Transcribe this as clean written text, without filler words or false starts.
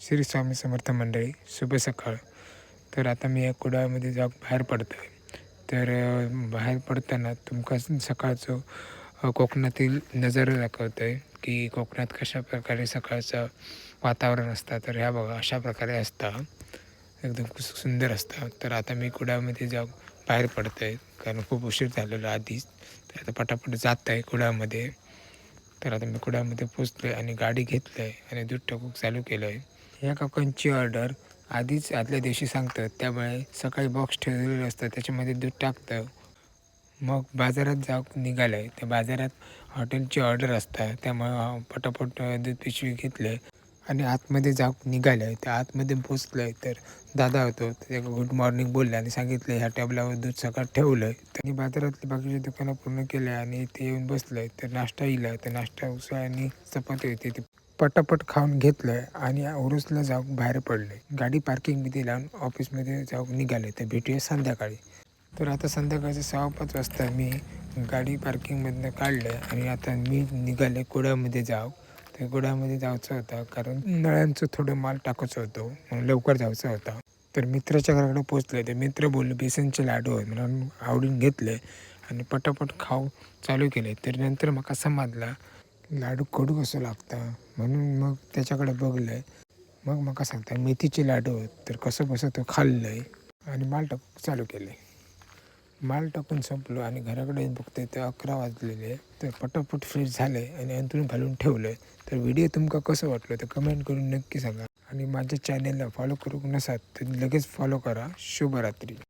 श्री स्वामी समर्थ मंडळी, शुभ सकाळ. तर आता मी या कुडाळमध्ये जाऊन बाहेर पडतो आहे. तर बाहेर पडताना तुमका सकाळचं कोकणातील नजारा दाखवतो आहे की कोकणात कशा प्रकारे सकाळचं वातावरण असतं. तर ह्या बघा अशा प्रकारे असतं, एकदम खूप सुंदर असतं. तर आता मी कुडाळमध्ये जाऊन बाहेर पडतो आहे कारण खूप उशीर झालेला आधीच. तर आता पटापट जात आहे कुडाळमध्ये. तर आता मी कुडाळमध्ये पोचलो आहे आणि गाडी घेतलं आहे आणि दूध टाकूक चालू केलं आहे. ह्या काकांची ऑर्डर आधीच आदल्या दिवशी सांगतात, त्यामुळे सकाळी बॉक्स ठेवलेलं असतं त्याच्यामध्ये दूध टाकतं. मग बाजारात जाऊन निघालं आहे. त्या बाजारात हॉटेलची ऑर्डर असतात, त्यामुळे पटापट दूध पिशवी घेतलं आणि आतमध्ये जाऊन निघालं आहे. त्या आतमध्ये पोचलं आहे तर दादा होतो, ते गुड मॉर्निंग बोलले आणि सांगितलं ह्या टेबलावर दूध सकाळ ठेवलं आहे. त्यांनी बाजारातली बाकीची दुकानं पूर्ण केलं आणि इथे येऊन बसलं आहे. तर नाश्ता येईल, तर नाश्ता उसळ आणि चपाती होती ती पटापट खाऊन घेतलं आणि उरुसला जाऊन बाहेर पडले. गाडी पार्किंगमध्ये लावून ऑफिसमध्ये जाऊन निघाले. तर भेटूया संध्याकाळी. तर आता संध्याकाळचे 6:05 वाजता मी गाडी पार्किंगमधनं काढलं आणि आता मी निघाले कुडाळमध्ये जाऊ. तर कुडाळमध्ये जायचं होतं कारण नळ्यांचं थोडं माल टाकायचं होतं म्हणून लवकर जायचं होतं. तर मित्राच्या घराकडे पोचले. तर मित्र बोलले बेसनचे लाडू आहेत म्हणून आवडून घेतले आणि पटापट खाऊ चालू केले. तर नंतर मला समजला लाडू कडू कसं लागतं, म्हणून मग त्याच्याकडे बघलं. मग मला सांगता मेथीचे लाडू आहेत. तर कसं कसं तो खाल्लं आहे आणि माल टाकून चालू केलं आहे. माल टाकून संपलो आणि घराकडे येऊन बघतोय तर 11 वाजलेले. तर पटापट फ्रेश झाले आणि अंथरून घालून ठेवलं आहे. तर व्हिडिओ तुमका कसं वाटलं तर कमेंट करून नक्की सांगा आणि माझ्या चॅनेलला फॉलो करू नसाल तर लगेच फॉलो करा. शुभरात्री.